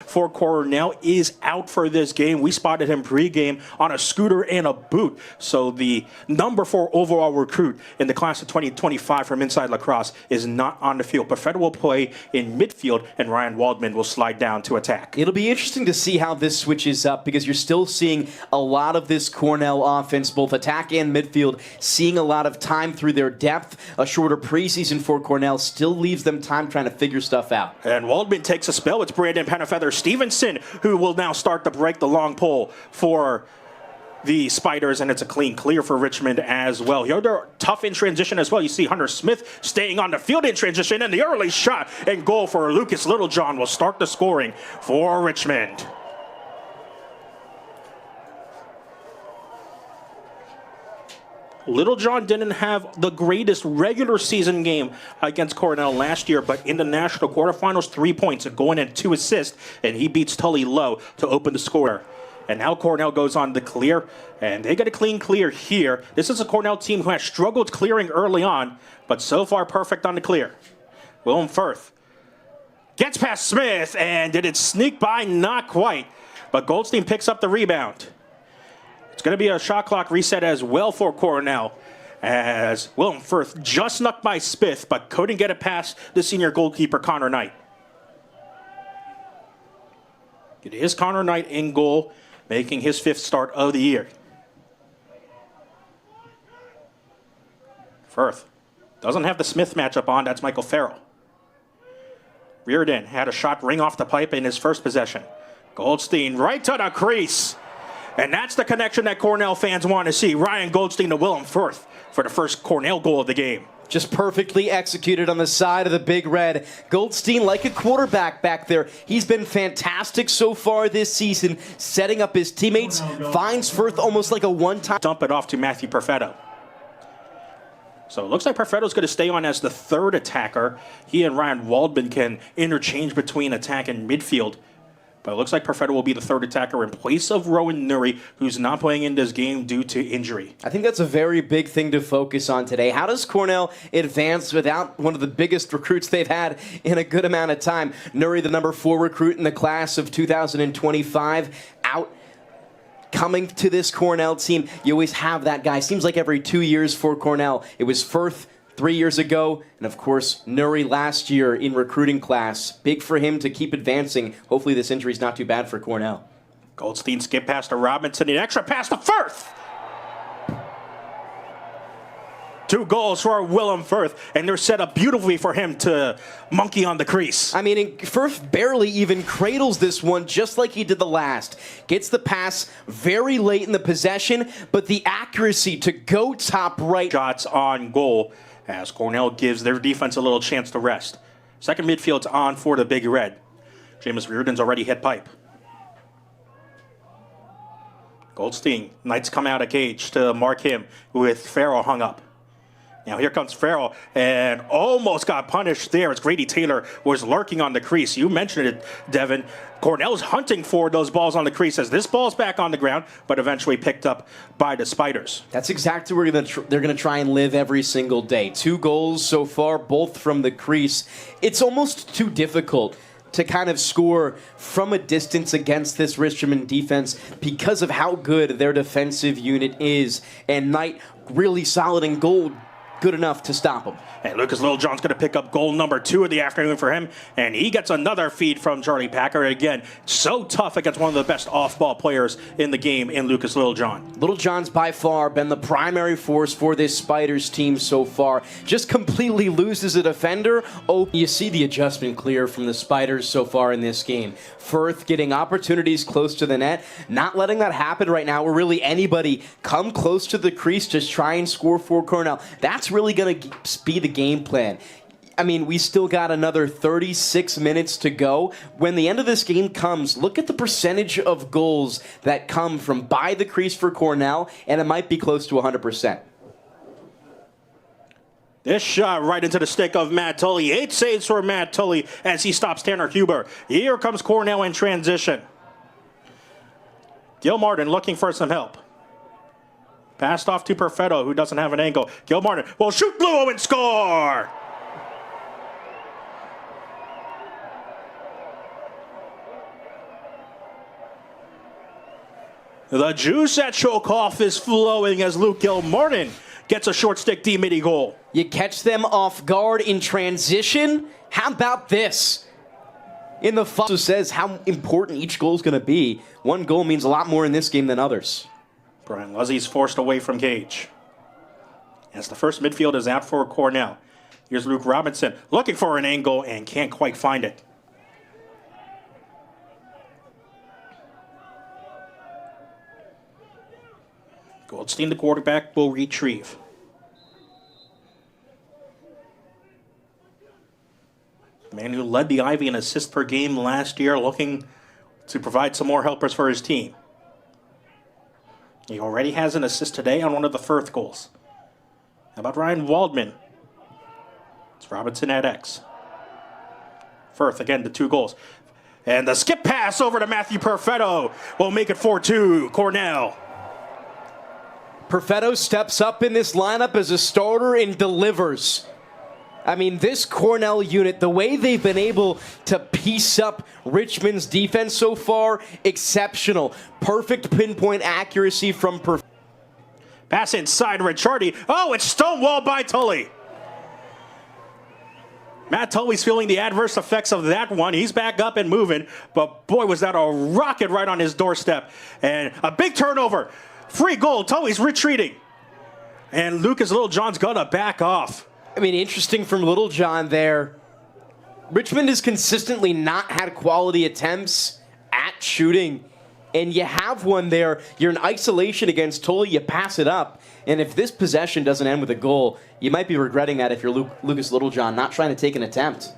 for Cornell is out for this game. We spotted him pregame on a scooter and a boot. So the number 4 overall recruit in the class of 2025 from Inside Lacrosse is not on the field. Perfetto will play in midfield, and Ryan Waldman will slide down to attack. It'll be interesting to see how this switches up because you're still seeing a lot of this Cornell offense, both attack and midfield, seeing a lot of time through their depth. A shorter preseason for Cornell still leaves them time trying to figure stuff out. And Waldman takes a spell. It's Brandon Penafeather Stevenson who will now start to break the long pole for the Spiders, and it's a clean clear for Richmond as well. Here they're tough in transition as well. You see Hunter Smith staying on the field in transition, and the early shot and goal for Lucas Littlejohn will start the scoring for Richmond. Littlejohn didn't have the greatest regular season game against Cornell last year, but in the national quarterfinals, 3 points, a goal and 2 assists, and he beats Tully Lowe to open the score. And now Cornell goes on to clear, and they get a clean clear here. This is a Cornell team who has struggled clearing early on, but so far perfect on the clear. Willem Firth gets past Smith, and did it sneak by? Not quite, but Goldstein picks up the rebound. It's going to be a shot clock reset as well for Cornell, as Willem Firth just snuck by Smith, but couldn't get it past the senior goalkeeper, Connor Knight. It is Connor Knight in goal, making his 5th start of the year. Firth doesn't have the Smith matchup on. That's Michael Farrell. Reardon had a shot ring off the pipe in his first possession. Goldstein right to the crease. And that's the connection that Cornell fans want to see. Ryan Goldstein to Willem Firth for the first Cornell goal of the game. Just perfectly executed on the side of the Big Red. Goldstein, like a quarterback back there, he's been fantastic so far this season, setting up his teammates, finds Firth almost like a one-time. Dump it off to Matthew Perfetto. So it looks like Perfetto's going to stay on as the 3rd attacker. He and Ryan Waldman can interchange between attack and midfield. But it looks like Perfetto will be the 3rd attacker in place of Rowan Nuri, who's not playing in this game due to injury. I think that's a very big thing to focus on today. How does Cornell advance without one of the biggest recruits they've had in a good amount of time? Nuri, the number 4 recruit in the class of 2025, out. Coming to this Cornell team, you always have that guy. Seems like every 2 years for Cornell. It was Firth 3 years ago, and of course, Nuri last year in recruiting class. Big for him to keep advancing. Hopefully this injury's not too bad for Cornell. Goldstein skip pass to Robinson, an extra pass to Firth. 2 goals for Willem Firth, and they're set up beautifully for him to monkey on the crease. I mean, Firth barely even cradles this one, just like he did the last. Gets the pass very late in the possession, but the accuracy to go top right. Shots on goal, as Cornell gives their defense a little chance to rest. Second midfield's on for the Big Red. Jameis Reardon's already hit pipe. Goldstein, Knights come out of cage to mark him with Farrell hung up. Now here comes Farrell, and almost got punished there as Grady Taylor was lurking on the crease. You mentioned it, Devin. Cornell's hunting for those balls on the crease as this ball's back on the ground, but eventually picked up by the Spiders. That's exactly where they're going to try and live every single day. 2 goals so far, both from the crease. It's almost too difficult to kind of score from a distance against this Richmond defense because of how good their defensive unit is. And Knight really solid in goal. Good enough to stop him. And Lucas Littlejohn's going to pick up goal number 2 of the afternoon for him, and he gets another feed from Charlie Packer. Again, so tough against one of the best off-ball players in the game in Lucas Littlejohn. Littlejohn's by far been the primary force for this Spiders team so far. Just completely loses a defender. Oh, you see the adjustment clear from the Spiders so far in this game. Firth getting opportunities close to the net, not letting that happen right now where really anybody come close to the crease, just try and score for Cornell. That's really going to be the game plan. I mean, we still got another 36 minutes to go. When the end of this game comes, look at the percentage of goals that come from by the crease for Cornell, and it might be close to 100%. This shot right into the stick of Matt Tully. 8 saves for Matt Tully as he stops Tanner Huber. Here comes Cornell in transition. Gil Martin looking for some help. Passed off to Perfetto, who doesn't have an angle. Gil Martin will shoot blue and score! The juice at Chokoff is flowing as Luke Gilmartin gets a short stick D-midi goal. You catch them off guard in transition. How about this? In the also says how important each goal is going to be. One goal means a lot more in this game than others. Brian Luzzy's forced away from Gage. As the first midfield is out for Cornell. Here's Luke Robinson looking for an angle and can't quite find it. Goldstein, the quarterback, will retrieve. The man who led the Ivy in assists per game last year, looking to provide some more helpers for his team. He already has an assist today on one of the Firth goals. How about Ryan Waldman? It's Robinson at X. Firth, again, the 2 goals. And the skip pass over to Matthew Perfetto will make it 4-2, Cornell. Perfetto steps up in this lineup as a starter and delivers. I mean, this Cornell unit, the way they've been able to piece up Richmond's defense so far, exceptional. Perfect pinpoint accuracy from Perfetto. Pass inside Ricciardi. Oh, it's stonewalled by Tully. Matt Tully's feeling the adverse effects of that one. He's back up and moving, but boy, was that a rocket right on his doorstep. And a big turnover. Free goal. Tully's retreating. And Lucas Littlejohn's going to back off. I mean, interesting from Littlejohn there. Richmond has consistently not had quality attempts at shooting. And you have one there. You're in isolation against Tully. You pass it up. And if this possession doesn't end with a goal, you might be regretting that if you're Lucas Littlejohn, not trying to take an attempt.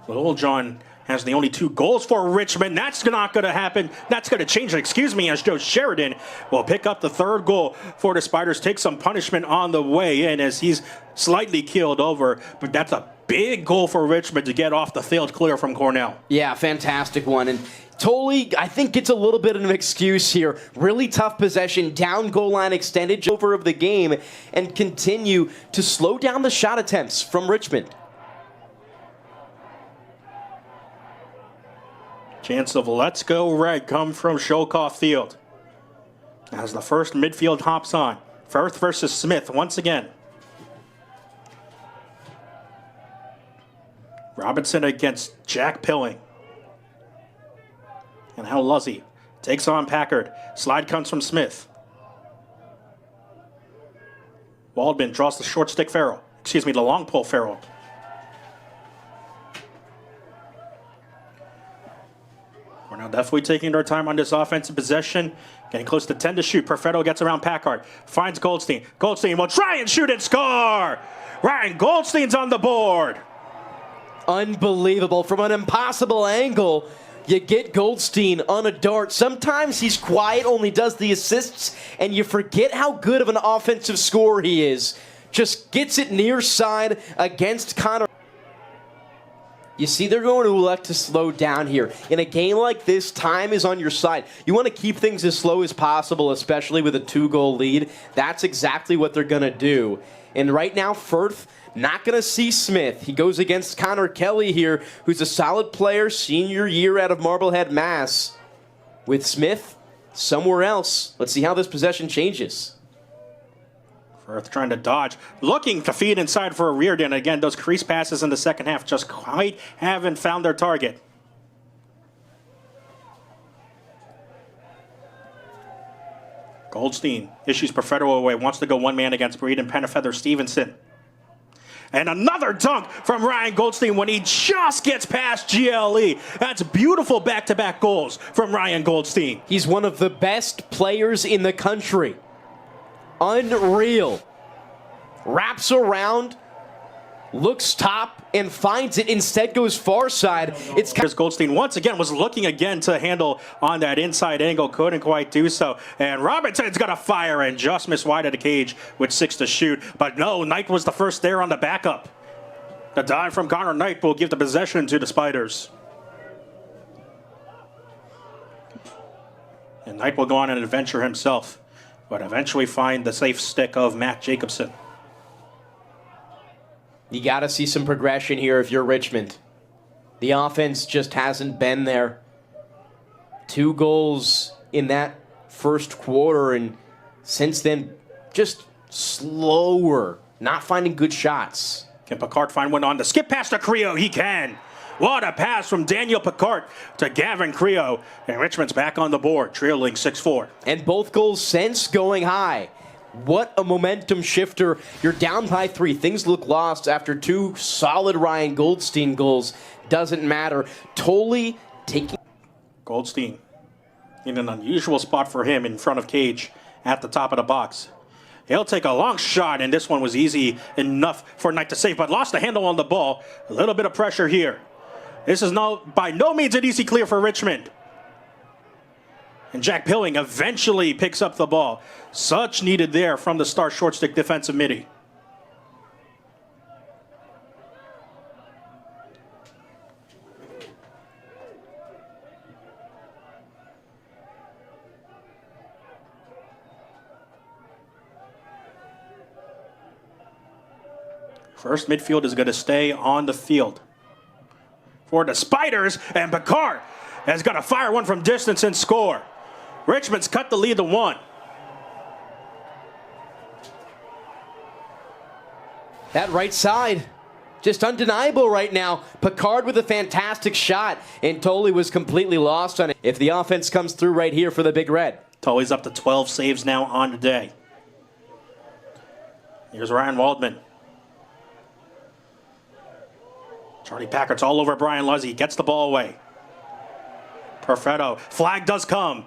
Littlejohn has the only 2 goals for Richmond. That's not going to happen. That's going to change it, as Joe Sheridan will pick up the 3rd goal for the Spiders. Take some punishment on the way in as he's slightly keeled over. But that's a big goal for Richmond to get off the field clear from Cornell. Yeah, fantastic one. And Tully, I think, gets a little bit of an excuse here. Really tough possession, down goal line, extended over of the game, and continue to slow down the shot attempts from Richmond. Chance of Let's Go Red come from Chokoff Field. As the first midfield hops on. Firth versus Smith once again. Robinson against Jack Pilling. And now Luzzy takes on Packard. Slide comes from Smith. Waldman draws the short stick Farrell. The long pull Farrell. We're now definitely taking their time on this offensive possession. Getting close to 10 to shoot. Perfetto gets around Packard. Finds Goldstein. Goldstein will try and shoot and score! Ryan Goldstein's on the board. Unbelievable. From an impossible angle, you get Goldstein on a dart. Sometimes he's quiet, only does the assists, and you forget how good of an offensive scorer he is. Just gets it near side against Connor. You see, they're going to elect to slow down here. In a game like this, time is on your side. You want to keep things as slow as possible, especially with a 2-goal lead. That's exactly what they're going to do. And right now, Firth not going to see Smith. He goes against Connor Kelly here, who's a solid player, senior year out of Marblehead, Mass. With Smith somewhere else. Let's see how this possession changes. Firth trying to dodge, looking to feed inside for a Reardon. Again, those crease passes in the second half just quite haven't found their target. Goldstein issues Perfetto away, wants to go one man against Breeden Penafeather Stevenson. And another dunk from Ryan Goldstein when he just gets past GLE. That's beautiful back-to-back goals from Ryan Goldstein. He's one of the best players in the country. Unreal. Wraps around, looks top, and finds it. Instead goes far side. Here's Goldstein once again was looking again to handle on that inside angle. Couldn't quite do so. And Robinson's got a fire and just missed wide of the cage with 6 to shoot. But no, Knight was the first there on the backup. The dive from Connor Knight will give the possession to the Spiders. And Knight will go on an adventure himself, but eventually find the safe stick of Matt Jacobson. You got to see some progression here if you're Richmond. The offense just hasn't been there. 2 goals in that first quarter, and since then, just slower, not finding good shots. Can Picard find one on the skip pass to Creo? He can. What a pass from Daniel Picard to Gavin Creo. And Richmond's back on the board, trailing 6-4. And both goals since going high. What a momentum shifter. You're down by 3. Things look lost after 2 solid Ryan Goldstein goals. Doesn't matter. Tolley taking... Goldstein in an unusual spot for him in front of Cage at the top of the box. He'll take a long shot, and this one was easy enough for Knight to save, but lost the handle on the ball. A little bit of pressure here. This is by no means an easy clear for Richmond. And Jack Pilling eventually picks up the ball. Such needed there from the Star short stick defensive midi. First midfield is going to stay on the field for the Spiders, and Picard has got to fire one from distance and score. Richmond's cut the lead to 1. That right side, just undeniable right now. Picard with a fantastic shot, and Tolley was completely lost on it. If the offense comes through right here for the Big Red. Tolley's up to 12 saves now on the day. Here's Ryan Waldman. Charlie Packard's all over Brian Luzzy. Gets the ball away. Perfetto. Flag does come.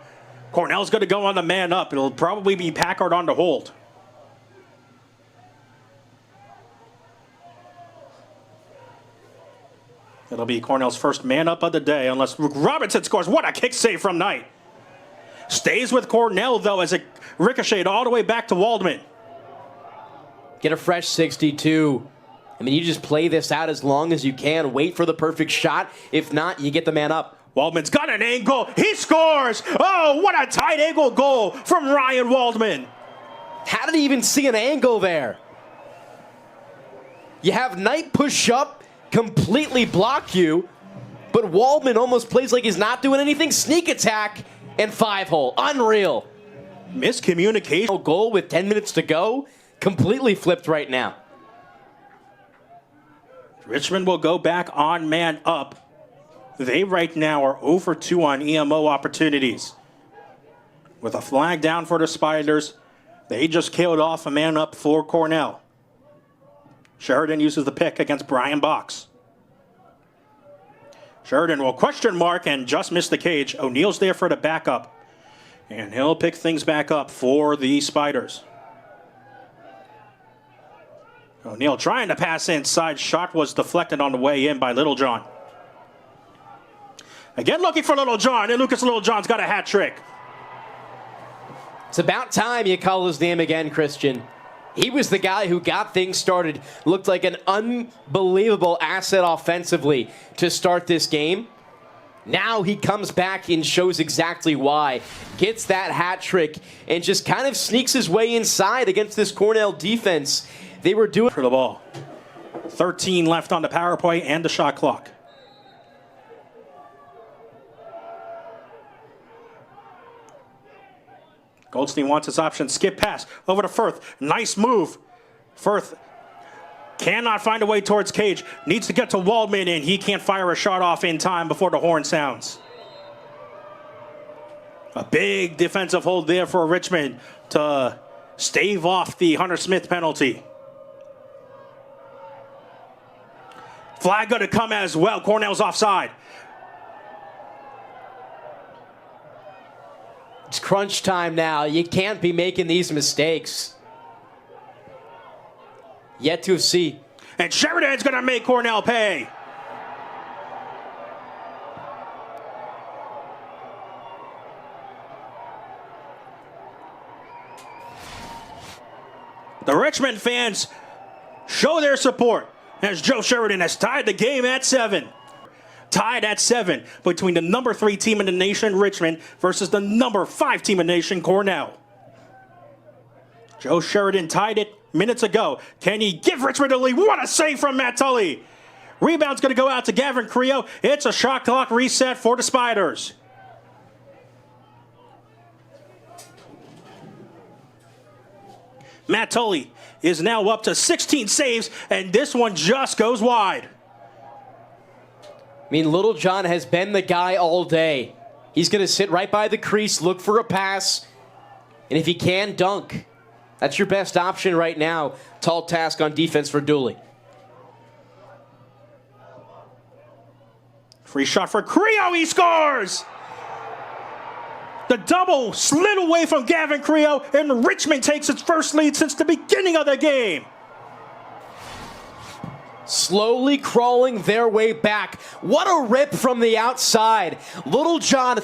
Cornell's going to go on the man up. It'll probably be Packard on the hold. It'll be Cornell's first man up of the day unless Robinson scores. What a kick save from Knight. Stays with Cornell, though, as it ricocheted all the way back to Waldman. Get a fresh 62. I mean, you just play this out as long as you can. Wait for the perfect shot. If not, you get the man up. Waldman's got an angle. He scores. Oh, what a tight angle goal from Ryan Waldman. How did he even see an angle there? You have Knight push up, completely block you, but Waldman almost plays like he's not doing anything. Sneak attack and 5-hole. Unreal. Miscommunication. Goal with 10 minutes to go. Completely flipped right now. Richmond will go back on man up. They right now are 0 for 2 on EMO opportunities. With a flag down for the Spiders, they just killed off a man up for Cornell. Sheridan uses the pick against Brian Box. Sheridan will question mark and just miss the cage. O'Neill's there for the backup. And he'll pick things back up for the Spiders. O'Neill trying to pass inside. Shot was deflected on the way in by Littlejohn. Again looking for Littlejohn, and Lucas Littlejohn's got a hat trick. It's about time you call his name again, Christian. He was the guy who got things started. Looked like an unbelievable asset offensively to start this game. Now he comes back and shows exactly why. Gets that hat trick and just kind of sneaks his way inside against this Cornell defense. They were doing for the ball. 13 left on the power play and the shot clock. Goldstein wants his option. Skip pass over to Firth. Nice move. Firth cannot find a way towards Cage. Needs to get to Waldman, and he can't fire a shot off in time before the horn sounds. A big defensive hold there for Richmond to stave off the Hunter Smith penalty. Flag going to come as well. Cornell's offside. It's crunch time now. You can't be making these mistakes. Yet to see. And Sheridan's going to make Cornell pay. The Richmond fans show their support as Joe Sheridan has tied the game at 7. Tied at 7 between the number 3 team in the nation, Richmond, versus the number 5 team in the nation, Cornell. Joe Sheridan tied it minutes ago. Can he give Richmond a lead? What a save from Matt Tully. Rebound's going to go out to Gavin Creo. It's a shot clock reset for the Spiders. Matt Tully is now up to 16 saves, and this one just goes wide. I mean, Little John has been the guy all day. He's going to sit right by the crease, look for a pass, and if he can, dunk. That's your best option right now. Tall task on defense for Dooley. Free shot for Creo, he scores! The double slid away from Gavin Creo, and Richmond takes its first lead since the beginning of the game. Slowly crawling their way back. What a rip from the outside. Little John